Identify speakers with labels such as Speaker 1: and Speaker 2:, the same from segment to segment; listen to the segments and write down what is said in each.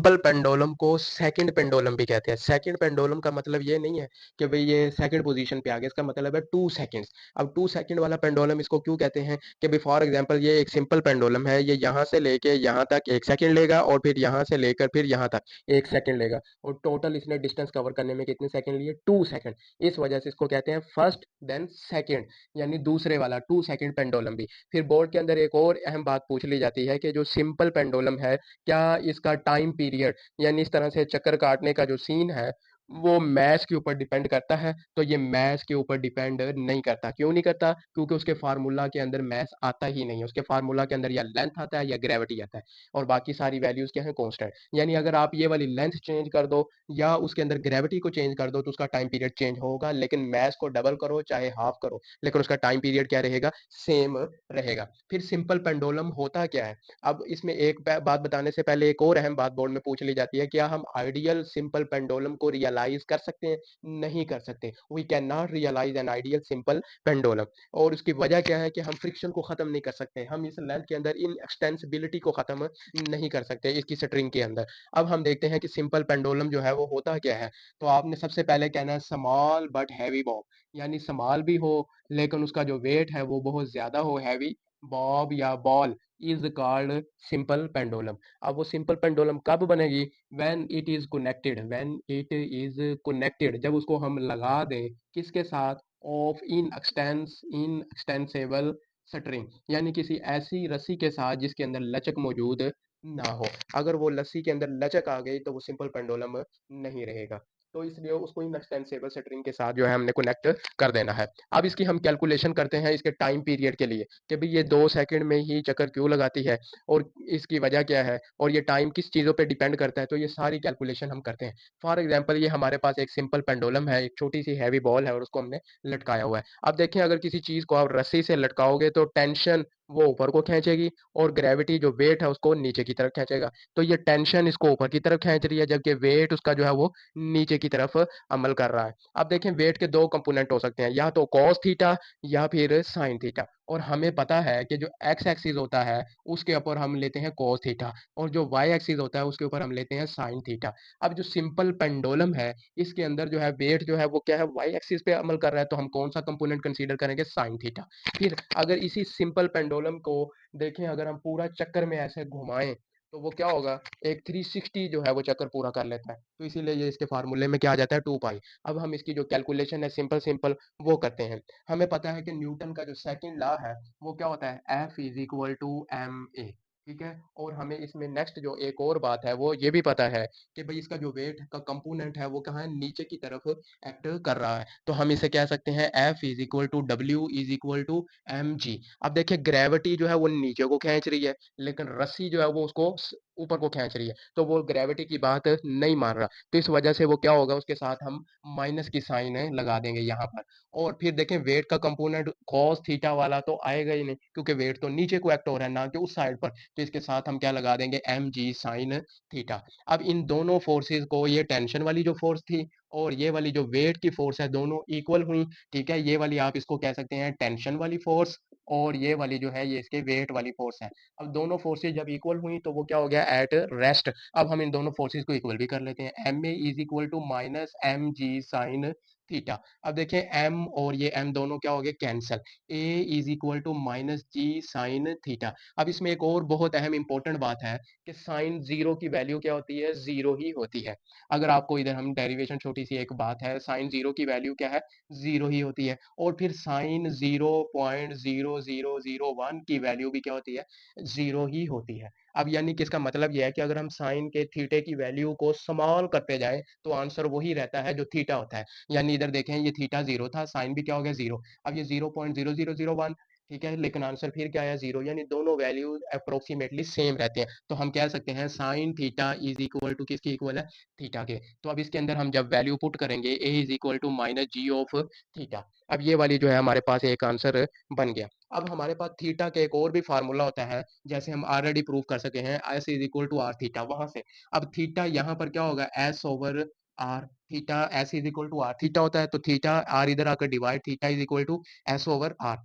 Speaker 1: Simple pendulum को second pendulum भी कहते हैं। सेकंड पेंडुलम का मतलब ये नहीं है कि भाई ये सेकंड पोजीशन पे आ गया, इसका मतलब है 2 सेकंड्स। अब 2 सेकंड वाला पेंडुलम इसको क्यों कहते हैं कि भाई फॉर एग्जांपल ये एक सिंपल पेंडुलम है, ये यहाँ से लेके यहाँ तक 1 सेकंड लेगा और फिर यहाँ से लेकर फिर यहाँ तक 1 सेकंड लेगा, और टोटल इसने डिस्टेंस कवर करने में कितने सेकंड लिए? 2 सेकंड। इस वजह से इसको कहते हैं फर्स्ट देन सेकंड, यानी दूसरे वाला 2 सेकंड पेंडुलम भी। फिर बोर्ड के अंदर एक और अहम बात पूछ ली जाती है कि जो सिंपल पेंडुलम है, क्या इसका टाइम पीरियड यानी इस तरह से चक्कर काटने का जो सीन है वो मैथ्स के ऊपर डिपेंड करता है? तो ये मैथ्स के ऊपर डिपेंड नहीं करता। क्यों नहीं करता? क्योंकि उसके फार्मूला के अंदर मैथ्स आता ही नहीं है। उसके फार्मूला के अंदर या लेंथ आता है या ग्रेविटी आता है, और बाकी सारी वैल्यूज क्या है? कांस्टेंट। यानी अगर आप ये वाली लेंथ चेंज कर दो या उसके अंदर ग्रेविटी को चेंज कर दो तो उसका टाइम पीरियड चेंज होगा, लेकिन मैथ्स को डबल करो चाहे हाफ करो, लेकिन उसका टाइम पीरियड क्या रहेगा? सेम रहेगा। फिर सिंपल पेंडुलम होता क्या है? अब इसमें एक बात बताने से पहले एक और अहम बात बोर्ड में पूछ ली जाती है, क्या हम आइडियल सिंपल पेंडुलम को रियलाइज कर सकते हैं? नहीं कर सकते। We can not realise an ideal simple pendulum. और उसकी वजह क्या है कि हम फ्रिक्शन को खत्म नहीं कर सकते, हम इस लेंथ के अंदर इन एक्सटेंसिबिलिटी को खत्म नहीं कर सकते इसकी स्ट्रिंग के अंदर। अब हम देखते हैं कि सिंपल पेंडुलम जो है वो होता क्या है। तो आपने सबसे पहले कहना है स्मॉल बट हैवी बॉब, यानी स्मॉल भी हो लेकिन उसका जो वेट है वो बहुत ज्यादा हो, हैवी बॉब या ball is called simple pendulum. अब वो सिंपल पेंडुलम कब बनेगी? When it is connected, when it is connected, जब उसको हम लगा दें किसके साथ? ऑफ इन एक्सटेंसेबल स्ट्रिंग, यानी किसी ऐसी रस्सी के साथ जिसके अंदर लचक मौजूद ना हो। अगर वो लस्सी के अंदर लचक आ गई तो वो सिंपल पेंडुलम नहीं रहेगा। तो इसलिए उसको इन एक्सटेंसेबल स्ट्रिंग के साथ जो है हमने कनेक्ट कर देना है। अब इसकी हम कैलकुलेशन करते हैं इसके टाइम पीरियड के लिए कि भाई ये 2 सेकंड में ही चक्कर क्यों लगाती है और इसकी वजह क्या है और ये टाइम किस चीज़ों पे डिपेंड करता है। तो ये सारी कैलकुलेशन हम करते हैं। फॉर एग्जांपल ये हमारे पास एक सिंपल पेंडुलम है, एक छोटी सी हैवी बॉल है और उसको हमने लटकाया हुआ है। अब देखें, अगर किसी चीज़ को आप रस्सी से लटकाओगे तो टेंशन वो ऊपर को खींचेगी और ग्रेविटी जो वेट है उसको नीचे की तरफ खींचेगा। तो ये टेंशन इसको ऊपर की तरफ खींच रही है जबकि वेट उसका जो है वो नीचे की तरफ अमल कर रहा है। अब देखें, वेट के दो कंपोनेंट हो सकते हैं, या तो कॉस थीटा या फिर साइन थीटा। और हमें पता है कि जो एक्स एक्सिस होता है उसके ऊपर हम लेते हैं कॉस थीटा, और जो वाई एक्सिस होता है उसके ऊपर हम लेते हैं साइन थीटा। अब जो सिंपल पेंडुलम है इसके अंदर जो है वेट जो है वो क्या है? वाई एक्सिस पे अमल कर रहा है, तो हम कौन सा कंपोनेंट कंसीडर करेंगे? Sine theta. फिर अगर इसी सिंपल पेंडुलम को देखें, अगर हम पूरा चक्कर में ऐसे घुमाएं तो वो क्या होगा? एक 360 जो है वो चक्कर पूरा कर लेता है। तो इसीलिए ये इसके फार्मूले में क्या आ जाता है? 2 पाई। अब हम इसकी जो कैलकुलेशन है सिंपल सिंपल वो करते हैं। हमें पता है कि न्यूटन का जो सेकंड लॉ है वो क्या होता है? F is equal to M A. ठीक है, और हमें इसमें नेक्स्ट जो एक और बात है वो ये भी पता है कि भाई इसका जो वेट का कंपोनेंट है वो कहाँ है? नीचे की तरफ एक्ट कर रहा है। तो हम इसे कह सकते हैं F is equal to W is equal to M G. अब देखिए, ग्रेविटी जो है वो नीचे को खींच रही है लेकिन रस्सी जो है वो उसको ऊपर को खींच रही है, तो वो ग्रेविटी की बात नहीं मान रहा। तो इस वजह से वो क्या होगा? उसके साथ हम माइनस की साइन लगा देंगे यहाँ पर। और फिर देखें, वेट का कंपोनेंट कॉस थीटा वाला तो आएगा ही नहीं क्योंकि वेट तो नीचे को एक्ट हो रहा है ना कि उस साइड पर। तो इसके साथ हम क्या लगा देंगे? M G sine theta. अब इन दोनों फोर्सेस को, ये टेंशन वाली जो फोर्स थी और ये वाली जो वेट की फोर्स है, दोनों इक्वल हुई। ठीक है, ये वाली आप इसको कह सकते हैं टेंशन वाली फोर्स और ये वाली जो है ये इसके वेट वाली फोर्स है। अब दोनों फोर्सेस जब इक्वल हुई तो वो क्या हो गया? At rest. अब हम इन दोनों फोर्सेस को इक्वल भी कर लेते हैं। M A is equal to minus M G sine theta. अब देखिए, एम और ये एम दोनों क्या हो गए? Cancel. A is equal to minus G sine theta. अब इसमें एक और बहुत अहम इंपॉर्टेंट बात है कि साइन जीरो की वैल्यू क्या होती है? जीरो ही होती है। अगर आपको इधर हम डेरिवेशन, छोटी सी एक बात है, साइन जीरो की वैल्यू क्या है? जीरो ही होती है। और फिर साइन 0.0001 की वैल्यू भी क्या होती है? जीरो ही होती है। अब यानी कि इसका मतलब यह है कि अगर हम साइन के थीटे की वैल्यू को स्मॉल करते जाए तो आंसर वही रहता है जो थीटा होता है। यानी इधर देखें, ये थीटा जीरो था, साइन भी क्या हो गया? जीरो। अब ये 0.0001, ठीक है, लेकिन आंसर फिर क्या आया? जीरो। यानी दोनों वैल्यू अप्रोक्सीमेटली सेम रहते हैं। तो हम कह सकते हैं sine theta is equal to किसकी इक्वल है? थीटा के। तो अब इसके अंदर हम जब वैल्यू पुट करेंगे a is equal to minus g of theta, अब ये वाली जो है हमारे पास एक आंसर बन गया। अब हमारे पास थीटा का एक और भी फार्मूला होता है, जैसे हम ऑलरेडी प्रूव कर सके हैं, S is equal to R theta, वहां से। अब थीटा यहाँ पर क्या होगा? S over R. Theta S is equal to R theta होता है, तो थीटा आर इधर आकर divide, theta is equal to S over R.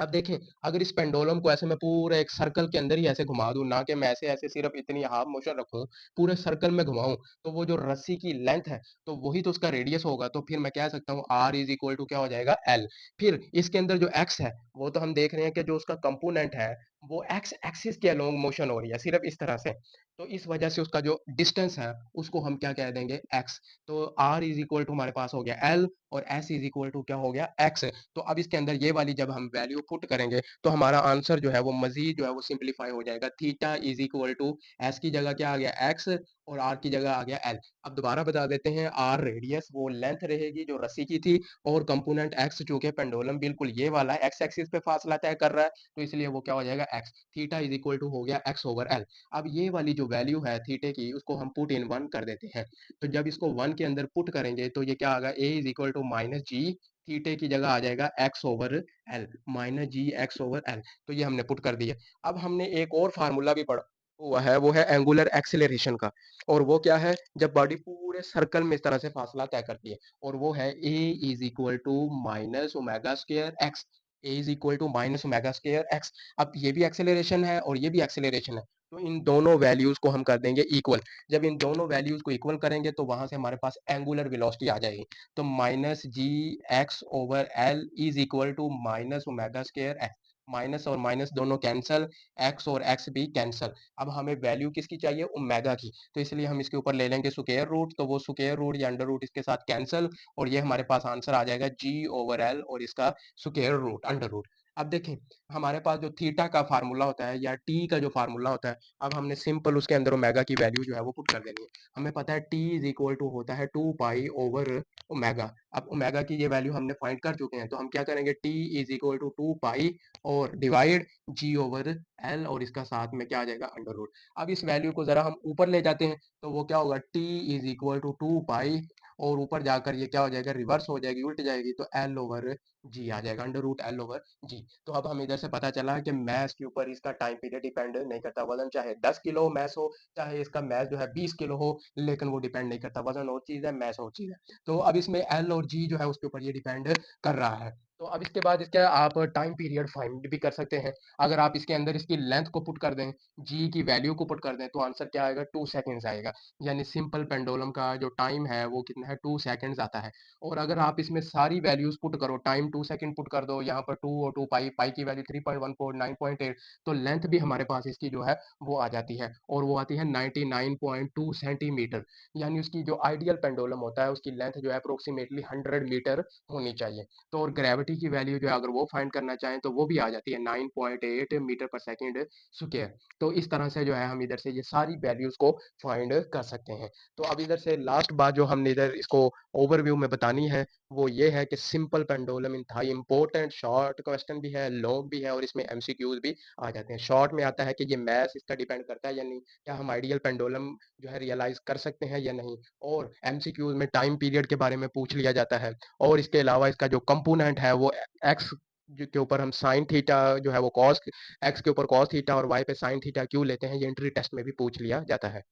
Speaker 1: अब देखें, अगर इस पेंडुलम को ऐसे मैं पूरे एक सर्कल के अंदर ही ऐसे घुमा दूँ, ना कि मैं ऐसे-ऐसे सिर्फ़ इतनी हाफ मोशन रखूँ, पूरे सर्कल में घुमाऊँ, तो वो जो रस्सी की लेंथ है, तो वही तो उसका रेडियस होगा। तो फिर मैं कह सकता हूँ R इज़ इक्वल टू क्या हो जाएगा L। फिर इसके अंदर जो x है, वो तो हम देख रहे हैं कि जो उसका कंपोनेंट है, वो x एक्सिस के अलोंग मोशन हो रही है, सिर्फ़ इस तरह से। तो इस वजह से उसका जो डिस्टेंस है, उसको हम क्या कह देंगे x। तो R इज़ इक्वल टू हमारे पास हो गया L और S इज़ इक्वल टू क्या हो गया x। तो अब इसके अंदर ये वाली जब हम वैल्यू पुट करेंगे तो हमारा आंसर जो है वो मजीद जो है वो सिंप्लीफाई हो जाएगा। Theta is equal to S की जगह क्या आ गया एक्स और आर की जगह आ गया एल। अब दोबारा बता देते हैं, आर रेडियस वो लेंथ रहेगी जो रस्सी की थी, और कंपोनेंट एक्स चूंकि पेंडुलम बिल्कुल ये वाला एक्स एक्सिस पे फासला तय कर रहा है, तो इसलिए वो क्या हो जाएगा X. Theta is equal to हो गया एक्स ओवर एल। अब ये वाली जो वैल्यू है थीटे की, उसको हम पुट इन वन कर देते हैं। तो जब इसको वन के अंदर पुट करेंगे तो ये क्या आएगा, ए इज इक्वल टू माइनस जी थीटे की जगह आ जाएगा x over L, minus G X over L. तो ये हमने पुट कर दिया। अब हमने एक और फार्मूला भी पढ़ा हुआ है, वो है एंगुलर एक्सेलरेशन का। और वो क्या है, जब बॉडी पूरे सर्कल में इस तरह से फासला तय करती है, और वो है a is equal to minus omega square x. A is equal to minus omega square x. अब ये भी एक्सेलरेशन है और ये भी एक्सेलरेशन है, तो इन दोनों वैल्यूज को हम कर देंगे इक्वल। जब इन दोनों वैल्यूज को इक्वल करेंगे तो वहां से हमारे पास एंगुलर वेलोसिटी आ जाएगी। तो minus G X over L is equal to minus omega square X. Minus और माइनस दोनों कैंसल, एक्स और एक्स भी कैंसल। अब हमें वैल्यू किसकी चाहिए, ओमेगा की, तो इसलिए हम इसके ऊपर ले लेंगे स्क्वायर रूट। तो वो स्क्वायर रूट या अंडर रूट इसके साथ कैंसल, और ये हमारे पास आंसर आ जाएगा जी ओवर एल और इसका स्क्वायर रूट अंडर रूट। अब देखें, हमारे पास जो थीटा का फार्मूला होता है या टी का जो फार्मूला होता है, अब हमने सिंपल उसके अंदर ओमेगा की वैल्यू जो है वो पुट कर देनी है। हमें पता है टी इज इक्वल टू होता है 2 पाई ओवर ओमेगा। अब ओमेगा की ये वैल्यू हमने फाइंड कर चुके हैं, तो हम क्या करेंगे, टी इज इक्वल टू 2 पाई और डिवाइड जी ओवर एल और इसका साथ में क्या आ जाएगा अंडर रूट। अब इस वैल्यू को जरा हम ऊपर ले जाते हैं, तो वो क्या होगा, टी इज इक्वल टू 2 पाई और ऊपर जाकर ये क्या हो जाएगा, रिवर्स हो जाएगी, उल्ट जाएगी, तो एल ओवर जी आ जाएगा, अंडर रूट एल ओवर जी। तो अब हम इधर से पता चला कि मैथ के ऊपर इसका टाइम पीरियड डिपेंड नहीं करता। वजन चाहे 10 किलो मैथ हो, चाहे इसका मैथ जो है 20 किलो हो, लेकिन वो डिपेंड नहीं करता। वजन और चीज है, मैथ और चीज है। तो अब इसमें एल और जी जो है उसके ऊपर ये डिपेंड कर रहा है। तो अब इसके बाद इसका आप टाइम पीरियड फाइंड भी कर सकते हैं। अगर आप इसके अंदर इसकी लेंथ को पुट कर दें, जी की वैल्यू को पुट कर दें, तो आंसर क्या आएगा, 2 सेकेंड्स आएगा। यानी सिंपल पेंडुलम का जो टाइम है वो कितना है, 2 सेकेंड्स आता है। और अगर आप इसमें सारी वैल्यूज पुट करो, टाइम 2 सेकेंड पुट कर दो, यहाँ पर 2 और 2 पाई, पाई की वैल्यू 3.14 9.8, तो लेंथ भी हमारे पास इसकी जो है वो आ जाती है, और वो आती है 99.2 सेंटीमीटर। यानी उसकी जो आइडियल पेंडुलम होता है उसकी लेंथ जो है अप्रोक्सीमेटली 100 मीटर होनी चाहिए। तो और ग्रेविटी की वैल्यू जो है अगर वो फाइंड करना चाहें तो वो भी आ जाती है 9.8 मीटर पर सेकेंड स्क्वायर। तो इस तरह से जो है हम इधर से ये सारी वैल्यूज को फाइंड कर सकते हैं। तो अब इधर से लास्ट बात जो हमने इधर इसको ओवरव्यू में बतानी है, वो ये है कि सिंपल पेंडुलम इंतहाई इंपॉर्टेंट, शॉर्ट क्वेश्चन भी है, लॉन्ग भी है, और इसमें एमसीक्यूज भी आ जाते हैं। शॉर्ट में आता है कि ये मैथ इसका डिपेंड करता है या नहीं, क्या हम आइडियल पेंडुलम जो है रियलाइज कर सकते हैं या नहीं, और एमसीक्यूज में टाइम पीरियड के बारे में पूछ लिया जाता है। और इसके अलावा इसका जो कंपोनेंट है वो एक्स के ऊपर हम साइन थीटा जो है वो कॉस, एक्स के ऊपर कॉस थीटा और वाई पे साइन थीटा क्यों लेते हैं, ये एंट्री टेस्ट में भी पूछ लिया जाता है।